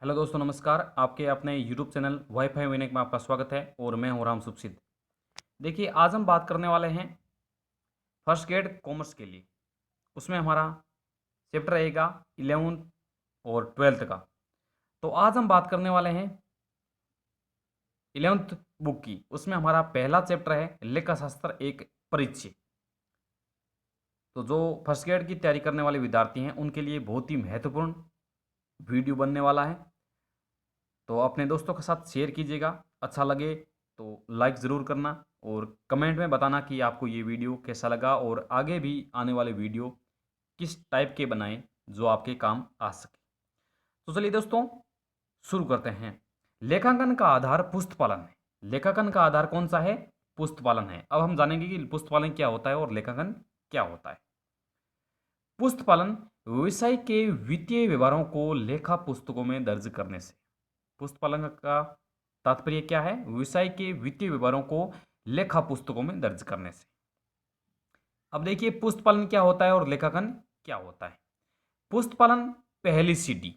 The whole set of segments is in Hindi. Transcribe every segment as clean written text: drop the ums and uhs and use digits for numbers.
हेलो दोस्तों, नमस्कार। आपके अपने यूट्यूब चैनल वाईफाई विनय में आपका स्वागत है और मैं हूं राम सुखसिद्ध। देखिए, आज हम बात करने वाले हैं फर्स्ट ग्रेड कॉमर्स के लिए। उसमें हमारा चैप्टर रहेगा 11th और 12th का। तो आज हम बात करने वाले हैं 11th बुक की। उसमें हमारा पहला चैप्टर है लेखा शास्त्र एक परिचय। तो जो फर्स्ट ग्रेड की तैयारी करने वाले विद्यार्थी हैं उनके लिए बहुत ही महत्वपूर्ण वीडियो बनने वाला है। तो अपने दोस्तों के साथ शेयर कीजिएगा। अच्छा लगे तो लाइक ज़रूर करना और कमेंट में बताना कि आपको ये वीडियो कैसा लगा और आगे भी आने वाले वीडियो किस टाइप के बनाएं जो आपके काम आ सके। तो चलिए दोस्तों, शुरू करते हैं। लेखांकन का आधार पुस्त पालन है। लेखांकन का आधार कौन सा है? पुस्त पालन है। अब हम जानेंगे कि पुस्त पालन क्या होता है और लेखांकन क्या होता है। पुस्त पालन व्यवसाय के वित्तीय व्यवहारों को लेखा पुस्तकों में दर्ज करने से। पुस्तपालन का तात्पर्य क्या है? व्यवसाय के वित्तीय व्यवहारों को लेखा पुस्तकों में दर्ज करने से। अब देखिए, पुस्तपालन क्या होता है और लेखांकन क्या होता है। पुस्तपालन पहली सीडी,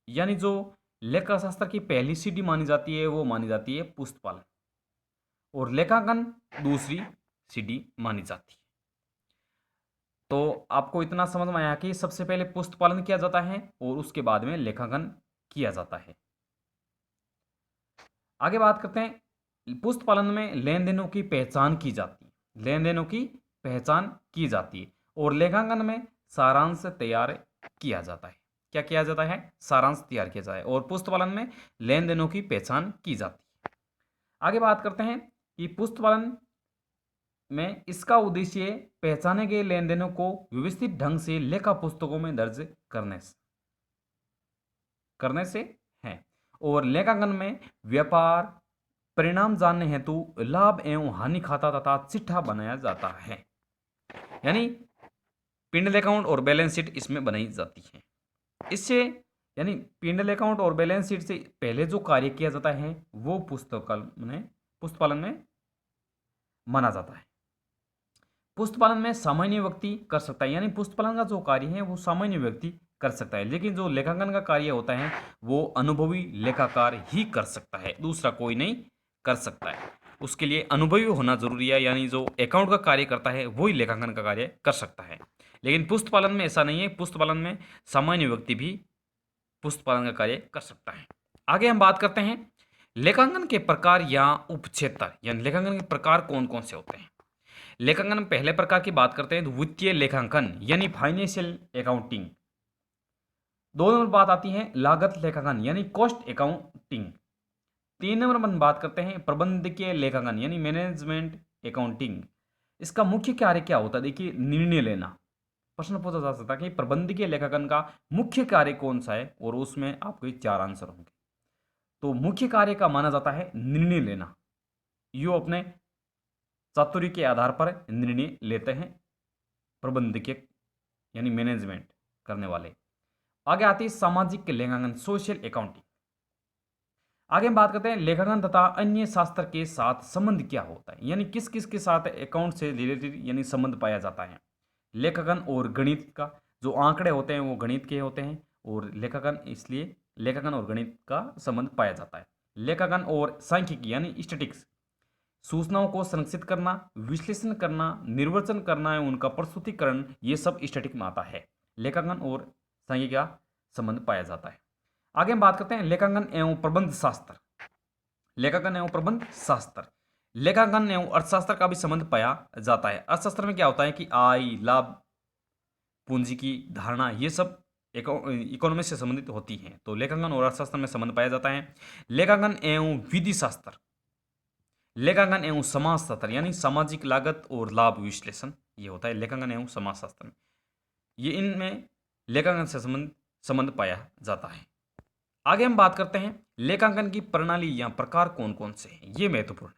यानी जो लेखा शास्त्र की पहली सीडी मानी जाती है वो मानी जाती है पुस्तपालन, और लेखांकन दूसरी सीडी मानी जाती है। तो आपको इतना समझ में आया कि सबसे पहले पुस्तपालन किया जाता है और उसके बाद में लेखांकन किया जाता है। आगे बात करते हैं। पुस्त पालन में लेन देनों की पहचान की जाती है। लेन देनों की पहचान की जाती है और लेखांकन में सारांश तैयार किया जाता है। क्या किया जाता है? सारांश तैयार किया जाता है। और पुस्त पालन में लेन देनों की पहचान की जाती है। आगे बात करते हैं कि पुस्त पालन में इसका उद्देश्य पहचाने गए लेन देनों को व्यवस्थित ढंग से लेखा पुस्तकों में दर्ज करने से है। और लेखांकन में व्यापार परिणाम जानने हेतु लाभ एवं हानि खाता तथा चिट्ठा बनाया जाता है। यानी पिंडल अकाउंट और बैलेंस शीट इसमें बनाई जाती है। इससे यानी पिंडल अकाउंट और बैलेंस शीट से पहले जो कार्य किया जाता है वो पुस्तपालन में माना जाता है। पुस्तपालन में सामान्य व्यक्ति कर सकता है, यानी पुस्तपालन का जो कार्य है वो सामान्य व्यक्ति कर सकता है, लेकिन जो लेखांकन का कार्य होता है वो अनुभवी लेखाकार ही कर सकता है, दूसरा कोई नहीं कर सकता है। उसके लिए अनुभवी होना जरूरी है, यानी जो अकाउंट का कार्य करता है वही लेखांकन का कार्य कर सकता है। लेकिन पुस्तपालन में ऐसा नहीं है। पुस्तपालन में सामान्य व्यक्ति भी पुस्तपालन का कार्य कर सकता है। आगे हम बात करते हैं लेखांकन के प्रकार या उपक्षेत्र, यानी लेखांकन के प्रकार कौन कौन से होते हैं। लेखांकन में पहले प्रकार की बात करते हैं तो वित्तीय लेखांकन यानी फाइनेंशियल अकाउंटिंग। दो नंबर बात आती है लागत लेखांकन यानी कॉस्ट अकाउंटिंग। तीन नंबर में बात करते हैं प्रबंधकीय लेखांकन यानी मैनेजमेंट अकाउंटिंग। इसका मुख्य कार्य क्या होता है? देखिए, निर्णय लेना। प्रश्न पूछा जा सकता है कि प्रबंधकीय लेखांकन का मुख्य कार्य कौन सा है, और उसमें आपको चार आंसर होंगे। तो मुख्य कार्य का माना जाता है निर्णय लेना। यो अपने चातुर्य के आधार पर निर्णय लेते हैं प्रबंधकीय यानी मैनेजमेंट करने वाले। आगे आती है सामाजिक लेखांकन, सोशल अकाउंटिंग। आगे हम बात करते हैं लेखांकन तथा अन्य शास्त्र के साथ संबंध क्या होता है, यानी किस किस के साथ अकाउंट से रिलेटेड यानी संबंध पाया जाता है। लेखांकन और गणित का, जो आंकड़े होते हैं वो गणित के होते हैं, और लेखांकन इसलिए लेखांकन और गणित का संबंध पाया जाता है। लेखांकन और सांख्यिकी यानी स्टैटिक्स, सूचनाओं को संरक्षित करना, विश्लेषण करना, निर्वचन करना एवं उनका प्रस्तुतिकरण, ये सब स्टैटिक में आता है। लेखांकन और सांख्यिकी का संबंध पाया जाता है। आगे हम बात करते हैं लेखांकन एवं प्रबंध शास्त्र। लेखांकन एवं प्रबंध शास्त्र, लेखांकन एवं अर्थशास्त्र का भी संबंध पाया जाता है। अर्थशास्त्र में क्या होता है कि आय, लाभ, पूंजी की धारणा, ये सब इकोनॉमी से संबंधित होती हैं। तो लेखांकन और अर्थशास्त्र में संबंध पाया जाता है। लेखांकन एवं विधि शास्त्र, लेखांकन एवं समाजशास्त्र यानी सामाजिक लागत और लाभ विश्लेषण, ये होता है लेखांकन एवं समाजशास्त्र में। ये इनमें लेखांकन से संबंध पाया जाता है। आगे हम बात करते हैं लेखांकन की प्रणाली या प्रकार कौन कौन से हैं, ये महत्वपूर्ण है।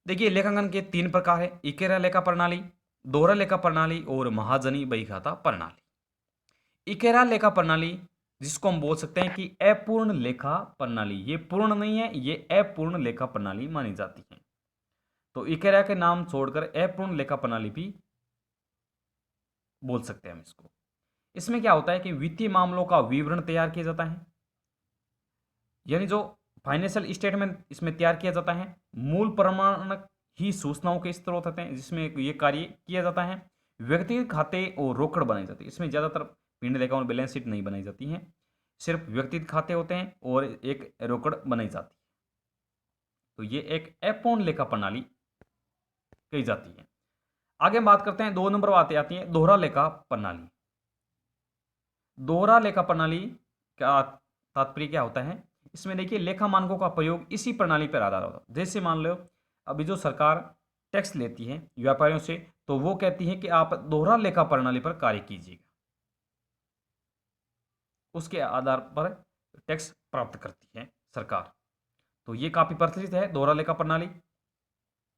देखिए, लेखांकन के तीन प्रकार है: इकेरा लेखा प्रणाली, दोहरा लेखा प्रणाली और महाजनी बहीखाता प्रणाली। इकेरा लेखा प्रणाली, जिसको हम बोल सकते हैं कि अपूर्ण लेखा प्रणाली, ये पूर्ण नहीं है, ये अपूर्ण लेखा प्रणाली मानी जाती है। तो इकेरा के नाम छोड़कर अपूर्ण लेखा प्रणाली भी बोल सकते हैं हम इसको। इसमें क्या होता है कि वित्तीय मामलों का विवरण तैयार किया जाता है, यानी जो फाइनेंशियल स्टेटमेंट इसमें तैयार किया जाता है, मूल प्रमाणक ही सूचनाओं के स्रोत होते हैं जिसमें ये कार्य किया जाता है। व्यक्तिगत खाते और रोकड़ बनाई जाती है, इसमें ज़्यादातर पिंड लेखा और बैलेंस शीट नहीं बनाई जाती हैं, सिर्फ व्यक्तिगत खाते होते हैं और एक रोकड़ बनाई जाती है। तो ये एक एपोन लेखा प्रणाली कही जाती है। आगे हम बात करते हैं, 2 नंबर बातें आती है दोहरा लेखा प्रणाली। दोहरा लेखा प्रणाली का तात्पर्य क्या होता है? इसमें देखिए लेखा मानकों का प्रयोग इसी प्रणाली पर आधारित होता है। जैसे मान लो अभी जो सरकार टैक्स लेती है व्यापारियों से, तो वो कहती है कि आप दोहरा लेखा प्रणाली पर कार्य कीजिएगा, उसके आधार पर टैक्स प्राप्त करती है सरकार। तो ये काफी प्रचलित है दोहरा लेखा प्रणाली,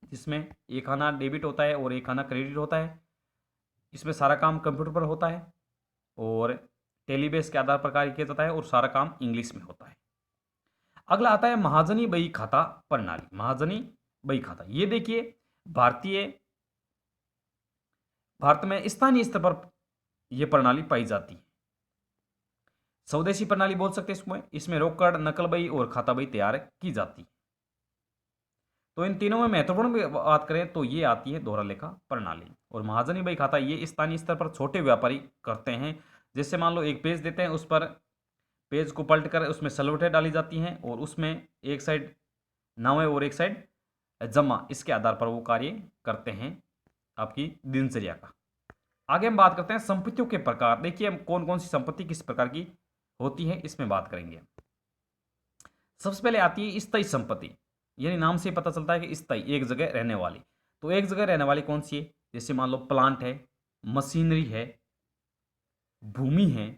जिसमें एक आना डेबिट होता है और एक आना क्रेडिट होता है। इसमें सारा काम कंप्यूटर पर होता है और टेलीबेस के आधार पर कार्य किया जाता है और सारा काम इंग्लिश में होता है। अगला आता है महाजनी बही खाता प्रणाली। महाजनी बही खाता, ये देखिए भारत में स्थानीय स्तर पर यह प्रणाली पाई जाती है। स्वदेशी प्रणाली बोल सकते हैं इसमें। इसमें रोकड़, नकल बही और खाता बही तैयार की जाती है। तो इन तीनों में महत्वपूर्ण बात करें तो ये आती है दोहरा लेखा प्रणाली। और महाजनी बही खाता ये स्थानीय स्तर पर छोटे व्यापारी करते हैं। जैसे मान लो एक पेज देते हैं, उस पर पेज को पलट कर उसमें सलवटें डाली जाती हैं और उसमें एक साइड नावे और एक साइड जमा, इसके आधार पर वो कार्य करते हैं आपकी दिनचर्या का। आगे हम बात करते हैं संपत्तियों के प्रकार। देखिए हम कौन कौन सी संपत्ति किस प्रकार की होती है इसमें बात करेंगे। सबसे पहले आती है स्थायी संपत्ति, यानी नाम से पता चलता है कि स्थायी, एक जगह रहने वाली। तो एक जगह रहने वाली कौन सी है? जैसे मान लो प्लांट है, मशीनरी है, भूमि है,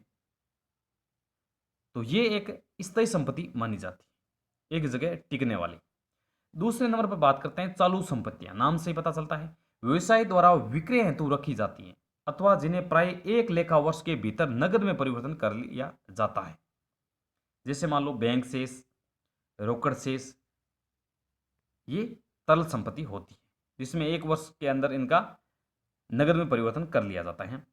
तो ये एक स्थायी संपत्ति मानी जाती है, एक जगह टिकने वाली। दूसरे नंबर पर बात करते हैं चालू संपत्तियां। नाम से ही पता चलता है व्यवसाय द्वारा विक्रय हेतु रखी जाती हैं अथवा जिन्हें प्राय एक लेखा वर्ष के भीतर नगद में परिवर्तन कर लिया जाता है। जैसे मान लो बैंक शेष, रोकड़ शेष, ये तरल संपत्ति होती है जिसमें एक वर्ष के अंदर इनका नगद में परिवर्तन कर लिया जाता है।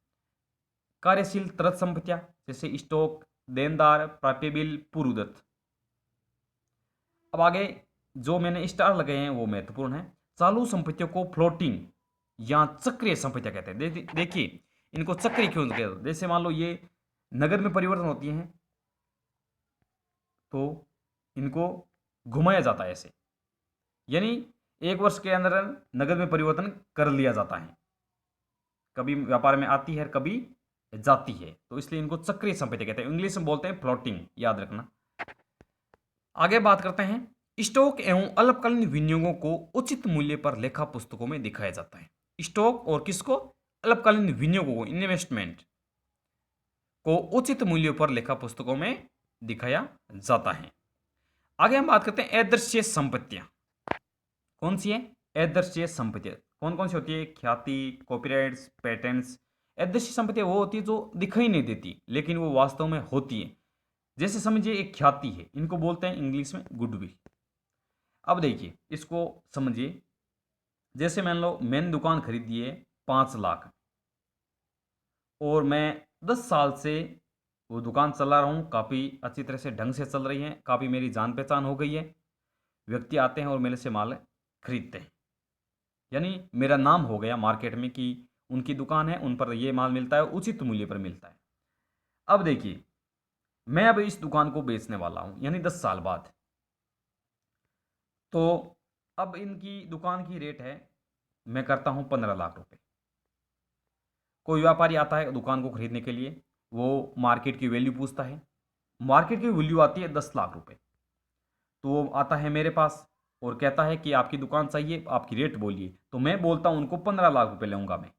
कार्यशील तरल संपत्तियां जैसे स्टॉक, देनदार, प्राप्य बिल, पूर्वदत्त। अब आगे जो मैंने स्टार लगे हैं वो महत्वपूर्ण है। चालू संपत्तियों को फ्लोटिंग या चक्रीय संपत्तियां कहते हैं। देखिए इनको चक्रीय क्यों कहते हैं? जैसे मान लो ये नगद में परिवर्तन होती हैं तो इनको घुमाया जाता है ऐसे, यानी एक वर्ष के अंदर नगद में परिवर्तन कर लिया जाता है, कभी व्यापार में आती है कभी जाती है, तो इसलिए इनको चक्रीय संपत्ति कहते हैं। इंग्लिश में बोलते हैं फ्लोटिंग, याद रखना। आगे बात करते हैं स्टॉक एवं अल्पकालीन विनियोगों को उचित मूल्य पर लेखा पुस्तकों में दिखाया जाता है। स्टॉक और किसको? अल्पकालीन विनियोगों को, इन्वेस्टमेंट को उचित मूल्यों पर लेखा पुस्तकों में दिखाया जाता है। आगे हम बात करते हैं अदृश्य संपत्तियां। कौन सी है? अदृश्य संपत्तियां कौन कौन सी होती है? ख्याति, कॉपीराइट्स, पेटेंट्स। अदृश्य संपत्तियां वो होती है जो दिखाई नहीं देती लेकिन वो वास्तव में होती है। जैसे समझिए एक ख्याति है, इनको बोलते हैं इंग्लिश में गुडविल। अब देखिए इसको समझिए, जैसे मान लो मैंने दुकान खरीदी है 5 लाख और मैं 10 साल से वो दुकान चला रहा हूँ, काफ़ी अच्छी तरह से ढंग से चल रही है, काफ़ी मेरी जान पहचान हो गई है, व्यक्ति आते हैं और मेरे से माल खरीदते हैं, यानी मेरा नाम हो गया मार्केट में कि उनकी दुकान है, उन पर ये माल मिलता है, उचित मूल्य पर मिलता है। अब देखिए मैं अब इस दुकान को बेचने वाला हूँ यानी 10 साल बाद, तो अब इनकी दुकान की रेट है, मैं करता हूँ 15 लाख रुपए। कोई व्यापारी आता है दुकान को खरीदने के लिए, वो मार्केट की वैल्यू पूछता है, मार्केट की वैल्यू आती है 10 लाख रुपए, तो वो आता है मेरे पास और कहता है कि आपकी दुकान चाहिए, आपकी रेट बोलिए। तो मैं बोलता हूँ उनको 15 लाख रुपए लूँगा, मैं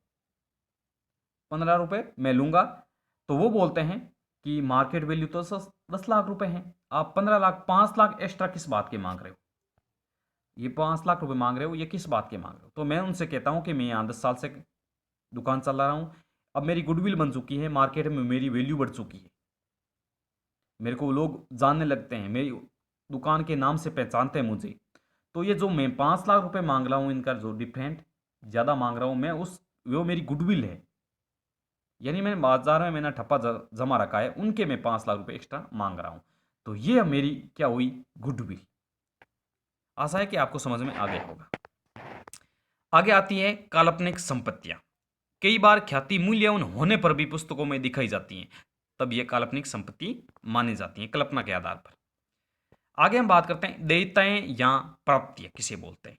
15 रुपए मैं लूँगा। तो वो बोलते हैं कि मार्केट वैल्यू तो 10 लाख रुपए है, आप 15 लाख, 5 लाख एक्स्ट्रा किस बात के मांग रहे हो? ये 5 लाख रुपए मांग रहे हो, ये किस बात के मांग रहे हो? तो मैं उनसे कहता हूँ कि मैं यहाँ 10 साल से दुकान चला रहा हूँ, अब मेरी गुडविल बन चुकी है, मार्केट में मेरी वैल्यू बढ़ चुकी है, मेरे को लोग जानने लगते हैं, मेरी दुकान के नाम से पहचानते हैं मुझे। तो ये जो मैं 5 लाख रुपए मांग रहा हूँ, इनका जो डिफरेंट ज़्यादा मांग रहा हूँ मैं, वो मेरी गुडविल है, यानी मैंने बाजार में मैंने ठप्पा जमा रखा है, उनके मैं 5 लाख रुपए एक्स्ट्रा मांग रहा हूँ। तो ये मेरी क्या हुई, गुडविल। आशा है कि आपको समझ में आ गया होगा। आगे आती है काल्पनिक संपत्तियां। कई बार ख्याति मूल्यवान होने पर भी पुस्तकों में दिखाई जाती हैं, तब ये काल्पनिक संपत्ति मानी जाती हैं कल्पना के आधार पर। आगे हम बात करते हैं देयताएं या प्राप्तियां किसे बोलते हैं।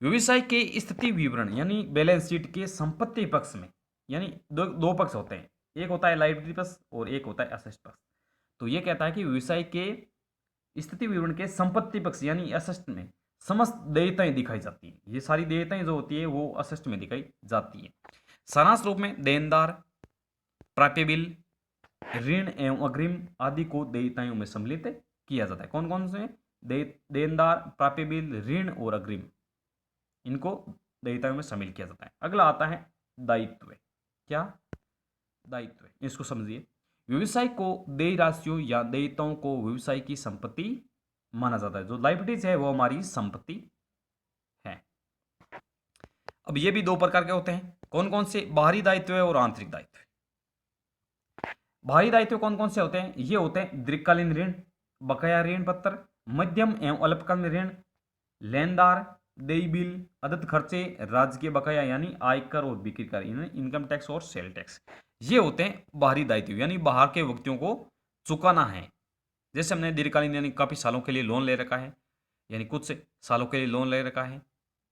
व्यवसाय के स्थिति विवरण यानी बैलेंस शीट के संपत्ति पक्ष में, यानी दो दो पक्ष होते हैं, एक होता है लायबिलिटी पक्ष और एक होता है एसेट पक्ष। तो ये कहता है कि व्यवसाय के स्थिति विवरण के संपत्ति पक्ष यानी एसेट में समस्त देयताएं दिखाई जाती हैं। ये सारी देयताएं जो होती है वो एसेट में दिखाई जाती है। सारांश रूप में देनदार, प्राप्य बिल, ऋण एवं अग्रिम आदि को देयताओं में सम्मिलित किया जाता है। कौन कौन से? देनदार, प्राप्य बिल, ऋण और अग्रिम, इनको देयताओं में शामिल किया जाता है। अगला आता है दायित्व। क्या? दायित्व। इसको समझिए। व्यवसाय को देय राशियों या देयताओं को व्यवसाय की संपत्ति माना जाता है। जो लायबिलिटीज है वो हमारी संपत्ति है। अब ये भी दो प्रकार के होते हैं। कौन कौन से? बाहरी दायित्व और आंतरिक दायित्व। बाहरी दायित्व कौन कौन से होते हैं? ये होते हैं दीर्घकालीन ऋण, बकाया ऋण पत्र, मध्यम एवं अल्पकालीन ऋण, लेनदार, देय बिल, अदद खर्चे, राजकीय बकाया यानी आयकर और बिक्री कर, इनकम टैक्स और सेल टैक्स। ये होते हैं बाहरी दायित्व, यानी बाहर के व्यक्तियों को चुकाना है। जैसे हमने दीर्घकालीन यानी काफी सालों के लिए लोन ले रखा है, यानी कुछ सालों के लिए लोन ले रखा है।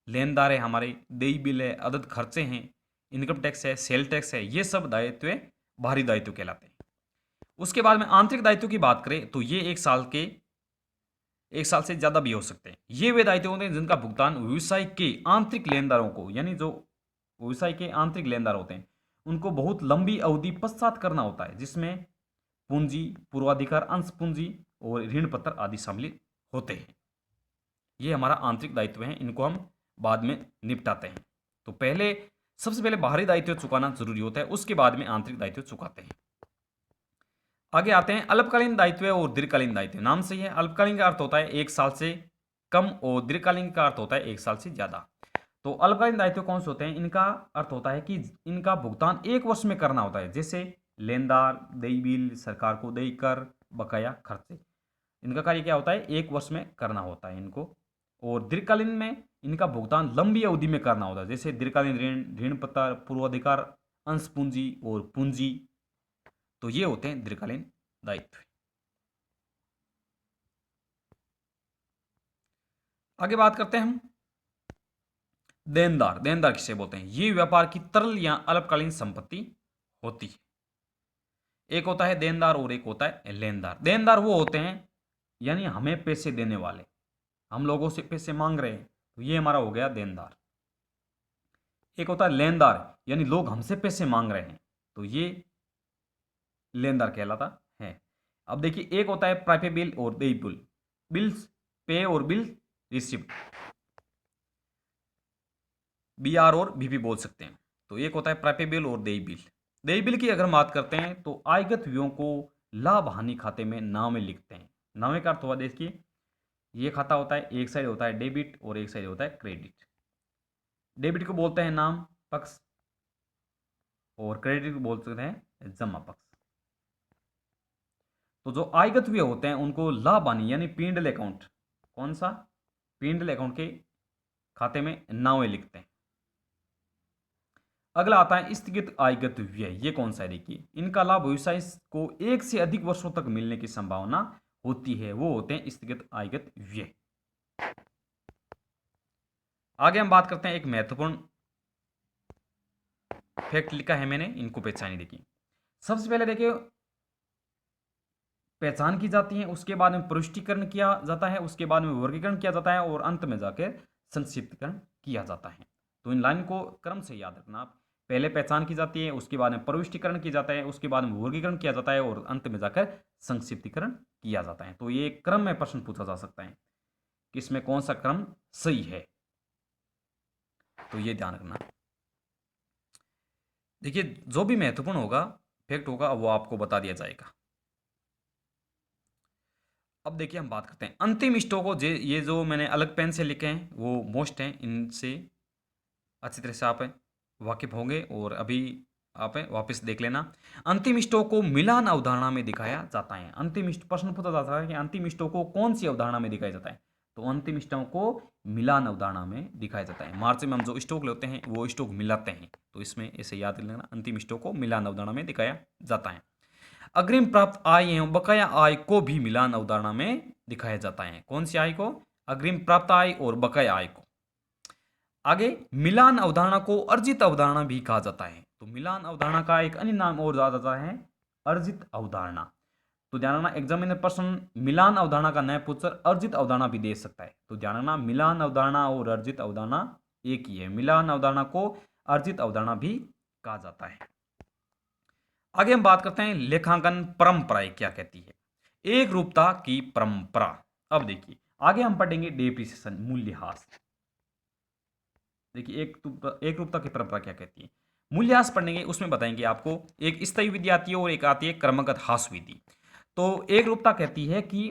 लेनदार है हमारे, देय बिल है, अदद खर्चे हैं, इनकम टैक्स है, सेल टैक्स है, ये सब दायित्व बाहरी दायित्व कहलाते हैं। उसके बाद में आंतरिक दायित्व की बात करें तो ये एक साल से ज्यादा भी हो सकते हैं। ये वे दायित्व होते हैं जिनका भुगतान व्यवसाय के आंतरिक लेनदारों को, यानी जो व्यवसाय के आंतरिक लेनदार होते हैं उनको बहुत लंबी अवधि पश्चात करना होता है, जिसमें पूंजी, पूर्वाधिकार, अंश पूंजी और ऋण पत्र आदि शामिल होते हैं। ये हमारा आंतरिक दायित्व है, इनको हम बाद में निपटाते हैं। तो सबसे पहले बाहरी दायित्व चुकाना जरूरी होता है, उसके बाद में आंतरिक दायित्व चुकाते हैं। आगे आते हैं अल्पकालीन दायित्व और दीर्घकालीन दायित्व। नाम से ही है, अल्पकालीन का अर्थ होता है 1 साल से कम और दीर्घकालीन का अर्थ होता है 1 साल से ज्यादा। तो अल्पकालीन दायित्व कौन से होते हैं? इनका अर्थ होता है कि इनका भुगतान 1 वर्ष में करना होता है, जैसे लेनदार, देय बिल, सरकार को देय कर, बकाया खर्चे। इनका कार्य क्या होता है? 1 वर्ष में करना होता है इनको। और दीर्घकालीन में इनका भुगतान लंबी अवधि में करना होता है, जैसे दीर्घकालीन ऋण, ऋण पत्र, पूर्वाधिकार, अंश पूंजी और पूंजी। तो ये होते हैं दीर्घकालीन दायित्व। आगे बात करते हैं हम देनदार। देनदार किसे बोलते हैं? ये व्यापार की तरल या अल्पकालीन संपत्ति होती है। एक होता है देनदार और एक होता है लेनदार। देनदार वो होते हैं यानी हमें पैसे देने वाले, हम लोगों से पैसे मांग रहे हैं, तो ये हमारा हो गया देनदार। एक होता है लेनदार यानी लोग हमसे पैसे मांग रहे हैं, तो ये लेनदार कहलाता है। अब देखिए, एक होता है प्राप्य बिल और देय बिल, बिल्स पे और बिल रिसिप्ट, बीआर और बीपी बोल सकते हैं। तो एक होता है प्राप्य बिल और देय बिल। देय बिल की अगर हम बात करते हैं तो आयगत व्ययों को लाभ हानि खाते में नाम में लिखते हैं। नामे का अर्थ हुआ, देखिए ये खाता होता है, एक साइड होता है डेबिट और एक साइड होता है क्रेडिट। डेबिट को बोलते हैं नाम पक्ष और क्रेडिट को बोलते हैं जमा पक्ष। तो जो आयगत व्यय होते हैं उनको लाभ हानि यानी पीएनएल अकाउंट, कौन सा? पीएनएल अकाउंट के खाते में नामे लिखते हैं। अगला आता है स्थगित आयगत व्यय। ये कौन सा है? देखिए, इनका लाभ व्यवसाय को 1 से अधिक वर्षों तक मिलने की संभावना होती है, वो होते हैं स्थगित आयगत व्यय। आगे हम बात करते हैं, एक महत्वपूर्ण फैक्ट लिखा है मैंने, इनको पहचानिए। देखिए, सबसे पहले देखिए पहचान की जाती है, उसके बाद में पुष्टिकरण किया जाता है, उसके बाद में वर्गीकरण किया जाता है और अंत में जाकर संक्षिप्तकरण किया जाता है। तो इन लाइन को क्रम से याद रखना आप। पहले पहचान की जाती है, उसके बाद में प्रविष्टिकरण किया जाता है, उसके बाद में वर्गीकरण किया जाता है और अंत में जाकर संक्षिप्तीकरण किया जाता है। तो ये क्रम में प्रश्न पूछा जा सकता है कि इसमें कौन सा क्रम सही है, तो ये ध्यान रखना। देखिए, जो भी महत्वपूर्ण होगा फैक्ट होगा वो आपको बता दिया जाएगा। अब देखिए हम बात करते हैं अंतिम स्टॉक हो। ये जो मैंने अलग पेन से लिखे हैं वो मोस्ट हैं, इनसे अच्छी तरह से आप वाकिफ होंगे। और अभी आप वापस देख लेना। अंतिम स्टॉक को मिलान अवधारणा में दिखाया जाता है। प्रश्न पूछा जाता है कि अंतिम स्टॉक को कौन सी अवधारणा में दिखाया जाता है, तो अंतिम स्टॉक को मिलान अवधारणा में दिखाया जाता है। मार्च में हम जो स्टॉक लेते हैं वो स्टॉक मिलाते हैं, तो इसमें ऐसे याद लेना, अंतिम स्टॉक को मिलान अवधारणा में दिखाया जाता है। अग्रिम प्राप्त आय एवं बकाया आय को भी मिलान अवधारणा में दिखाया जाता है। कौन सी आय को? अग्रिम प्राप्त आय और बकाया आय को। आगे मिलान अवधारणा को अर्जित अवधारणा भी कहा जाता है। तो मिलान अवधारणा का एक अन्य नाम और ज्यादा जाता है अर्जित अवधारणा। तो ध्यान रखना, एग्जामिनर प्रश्न मिलान अवधारणा का नया पूछकर अर्जित अवधारणा भी दे सकता है। तो ध्यान रखना, मिलान अवधारणा और अर्जित अवधारणा एक ही है। मिलान अवधारणा को अर्जित अवधारणा भी कहा जाता है। आगे हम बात करते हैं लेखांकन परंपराएं क्या कहती है। एक रूपता की परंपरा। अब देखिए आगे हम पढ़ेंगे डेप्रिसिएशन, मूल्यह्रास। देखिए एक रूपता की परंपरा क्या कहती है। मूल्यह्रास पढ़ेंगे, उसमें बताएंगे आपको एक स्थायी विधि आती है और एक आती है क्रमगत ह्रास विधि। तो एक रूपता कहती है कि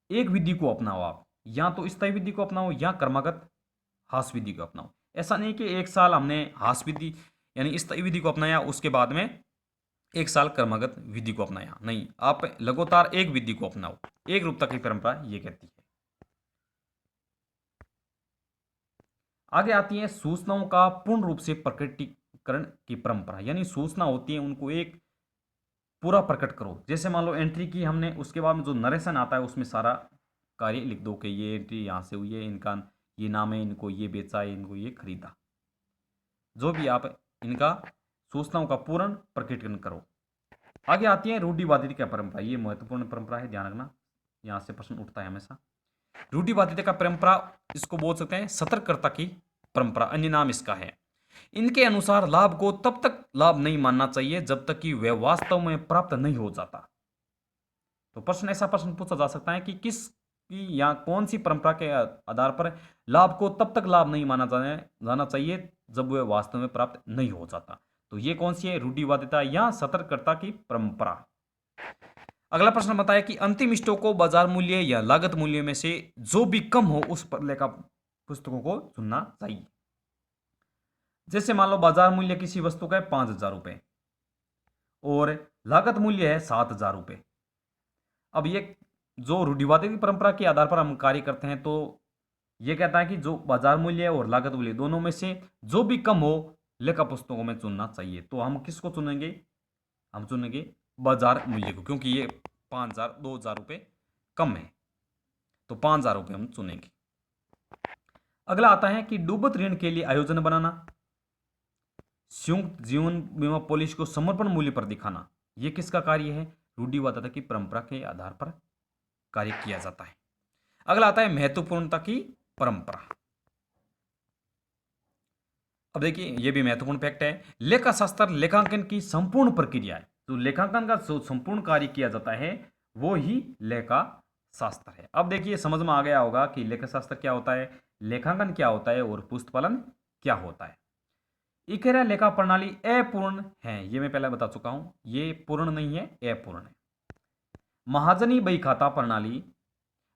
एक विधि को अपनाओ आप, या तो स्थायी विधि को अपनाओ या क्रमगत ह्रास विधि को अपनाओ। ऐसा नहीं कि एक साल हमने ह्रास विधि यानी स्थायी विधि को अपनाया, उसके बाद में एक साल क्रमगत विधि को अपनाया, नहीं, आप लगातार एक विधि को अपनाओ। एक रूपता की परंपरा ये कहती है। आगे आती है सूचनाओं का पूर्ण रूप से प्रकटीकरण की परंपरा, यानी सूचना होती है उनको एक पूरा प्रकट करो। जैसे मान लो एंट्री की हमने, उसके बाद में जो नरेशन आता है उसमें सारा कार्य लिख दो कि ये एंट्री यहाँ से हुई है, इनका ये नाम है, इनको ये बेचा है, इनको ये खरीदा, जो भी आप इनका सूचनाओं का पूर्ण प्रकटीकरण करो। आगे आती है रूढ़िवादिता की परंपरा। ये महत्वपूर्ण परंपरा है, ध्यान रखना, यहाँ से प्रश्न उठता है हमेशा। रूढ़िवादिता का परंपरा, इसको बोल सकते हैं सतर्कता की परंपरा, अन्य नाम इसका है। इनके अनुसार लाभ को तब तक लाभ नहीं मानना चाहिए जब तक कि वह वास्तव में प्राप्त नहीं हो जाता। तो प्रश्न, ऐसा प्रश्न पूछा जा सकता है कि किस की या कौन सी परंपरा के आधार पर लाभ को तब तक लाभ नहीं माना जाना चाहिए जब वह वास्तव में प्राप्त नहीं हो जाता। तो ये कौन सी है? रूढ़िवादिता या सतर्कता की परंपरा। अगला प्रश्न बताया कि अंतिम स्टॉक को बाजार मूल्य या लागत मूल्य में से जो भी कम हो उस पर लेखा पुस्तकों को चुनना चाहिए। जैसे मान लो बाजार मूल्य किसी वस्तु का है 5,000 रुपए और लागत मूल्य है 7,000 रुपए। अब ये जो रूढ़िवादी की परंपरा के आधार पर हम कार्य करते हैं, तो ये कहता है कि जो बाजार मूल्य और लागत मूल्य दोनों में से जो भी कम हो लेखा पुस्तकों में चुनना चाहिए। तो हम किसको चुनेंगे? हम चुनेंगे बाजार मूल्य को, क्योंकि ये 5,000 2,000 रुपये कम है, तो 5,000 रुपये हम चुनेंगे। अगला आता है कि डूबत ऋण के लिए आयोजन बनाना, संयुक्त जीवन बीमा पॉलिसी को समर्पण मूल्य पर दिखाना, यह किसका कार्य है? रूढ़िवादिता की परंपरा के आधार पर कार्य किया जाता है। अगला आता है महत्वपूर्णता की परंपरा। अब देखिए यह भी महत्वपूर्ण फैक्ट है। लेखा शास्त्र लेखांकन की संपूर्ण प्रक्रिया है। तो लेखांकन का जो संपूर्ण कार्य किया जाता है वो ही लेखा शास्त्र है। अब देखिए समझ में आ गया होगा कि लेखा शास्त्र क्या होता है, लेखांकन क्या होता है और पुस्तपालन क्या होता है। इकेरा लेखा प्रणाली अपूर्ण है, ये मैं पहले बता चुका हूं, ये पूर्ण नहीं है, अपूर्ण है। महाजनी बही खाता प्रणाली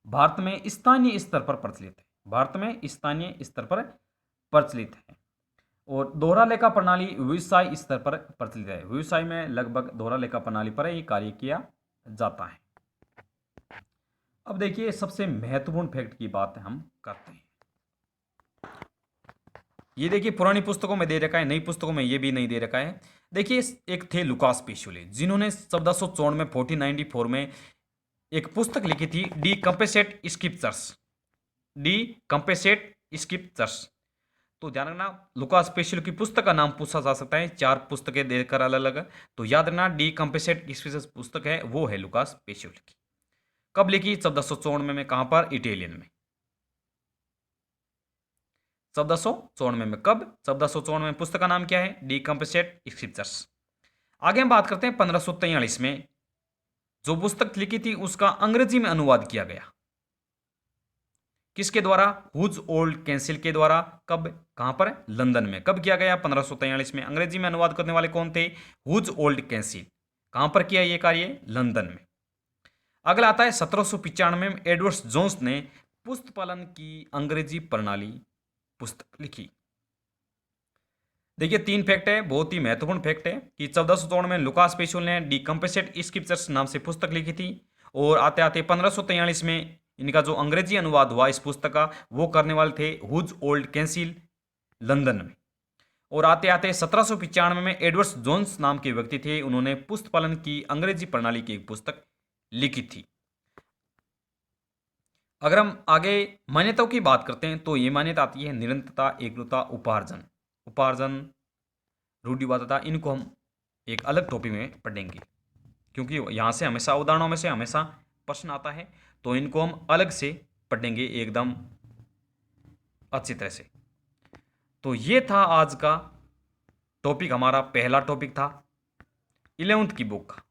भारत में स्थानीय स्तर पर प्रचलित है, भारत में स्थानीय स्तर पर प्रचलित है। और दोहरा लेखा प्रणाली व्यवसाय स्तर पर प्रचलित है, व्यवसाय में लगभग दोहरा लेखा प्रणाली पर ही कार्य किया जाता है। अब देखिए सबसे महत्वपूर्ण फैक्ट की बात हम करते हैं। ये देखिए पुरानी पुस्तकों में दे रखा है, नई पुस्तकों में ये भी नहीं दे रखा है। देखिए एक थे लुकास पेशोले, जिन्होंने 1494 में 1494 में एक पुस्तक लिखी थी, D compensate scriptures, D compensate scriptures. तो ध्यान रखना लुकास पेशोले की पुस्तक का नाम पूछा जा सकता है, 4 पुस्तकें देकर अलग अलग, तो याद रखना डी कंपेसेट स्क्रिप्चर्स पुस्तक है वो है लुकास पेशोले की। कब लिखी? 1494 में। कहां पर? इटालियन में। 1494 में। कब? 1494 में। पुस्तक का नाम क्या है? The compensate scriptures. आगे हम बात करते हैं 1543 में जो पुस्तक लिखी थी उसका अंग्रेजी में अनुवाद किया गया, किसके द्वारा? हुज ओल्ड कैंसिल के द्वारा। कब? कहां पर? लंदन में। कब किया गया? 1543 में। अंग्रेजी में अनुवाद करने वाले कौन थे? Whose old council. कहां पर किया यह कार्य? लंदन में। अगला आता है 1795 में एडवर्ड जोन्स ने पुस्तपालन की अंग्रेजी प्रणाली पुस्तक लिखी। देखिए 3 फैक्ट है, बहुत ही महत्वपूर्ण फैक्ट है कि 1454 में लुकास पेशोल ने डी कंपेसेट स्क्रिप्चर्स नाम से पुस्तक लिखी थी और आते आते 1543 में इनका जो अंग्रेजी अनुवाद हुआ इस पुस्तक का वो करने वाले थे हुज ओल्ड कैंसिल लंदन में। और आते आते 1795 में एडवर्ड्स जोन्स नाम के व्यक्ति थे, उन्होंने पुस्त पालन की अंग्रेजी प्रणाली की एक पुस्तक लिखी थी। अगर हम आगे मान्यताओं की बात करते हैं तो ये मान्यता आती है निरंतरता, एकरूपता, उपार्जन। उपार्जन, रूढ़िवादिता, इनको हम एक अलग टॉपिक में पढ़ेंगे क्योंकि यहाँ से हमेशा उदाहरणों में से हमेशा प्रश्न आता है, तो इनको हम अलग से पढ़ेंगे एकदम अच्छी तरह से। तो ये था आज का टॉपिक, हमारा पहला टॉपिक था 11th की बुक का।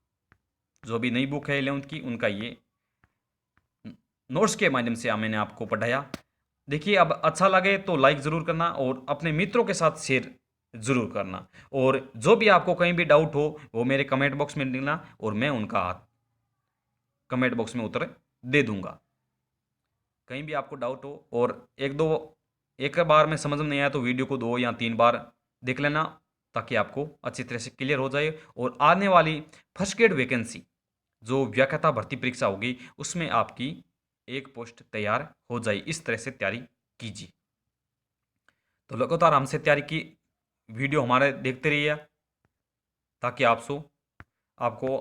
जो भी नई बुक है 11th की, उनका ये नोट्स के माध्यम से मैंने आपको पढ़ाया। देखिए अब अच्छा लगे तो लाइक ज़रूर करना और अपने मित्रों के साथ शेयर ज़रूर करना, और जो भी आपको कहीं भी डाउट हो वो मेरे कमेंट बॉक्स में लिखना और मैं उनका कमेंट बॉक्स में उत्तर दे दूंगा। कहीं भी आपको डाउट हो और एक बार में समझ में नहीं आया तो वीडियो को 2 या 3 बार देख लेना ताकि आपको अच्छी तरह से क्लियर हो जाए, और आने वाली फर्स्ट ग्रेड वैकेंसी जो व्याख्याता भर्ती परीक्षा होगी उसमें आपकी एक पोस्ट तैयार हो जाए। इस तरह से तैयारी कीजिए। तो लगातार हमसे तैयारी की वीडियो हमारे देखते रहिए ताकि आपको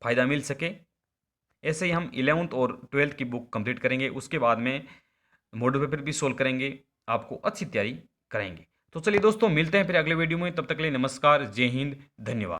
फ़ायदा मिल सके। ऐसे ही हम 11th और 12th की बुक कंप्लीट करेंगे, उसके बाद में मॉडल पेपर भी सोल्व करेंगे, आपको अच्छी तैयारी कराएंगे। तो चलिए दोस्तों, मिलते हैं फिर अगले वीडियो में, तब तक के लिए नमस्कार, जय हिंद, धन्यवाद।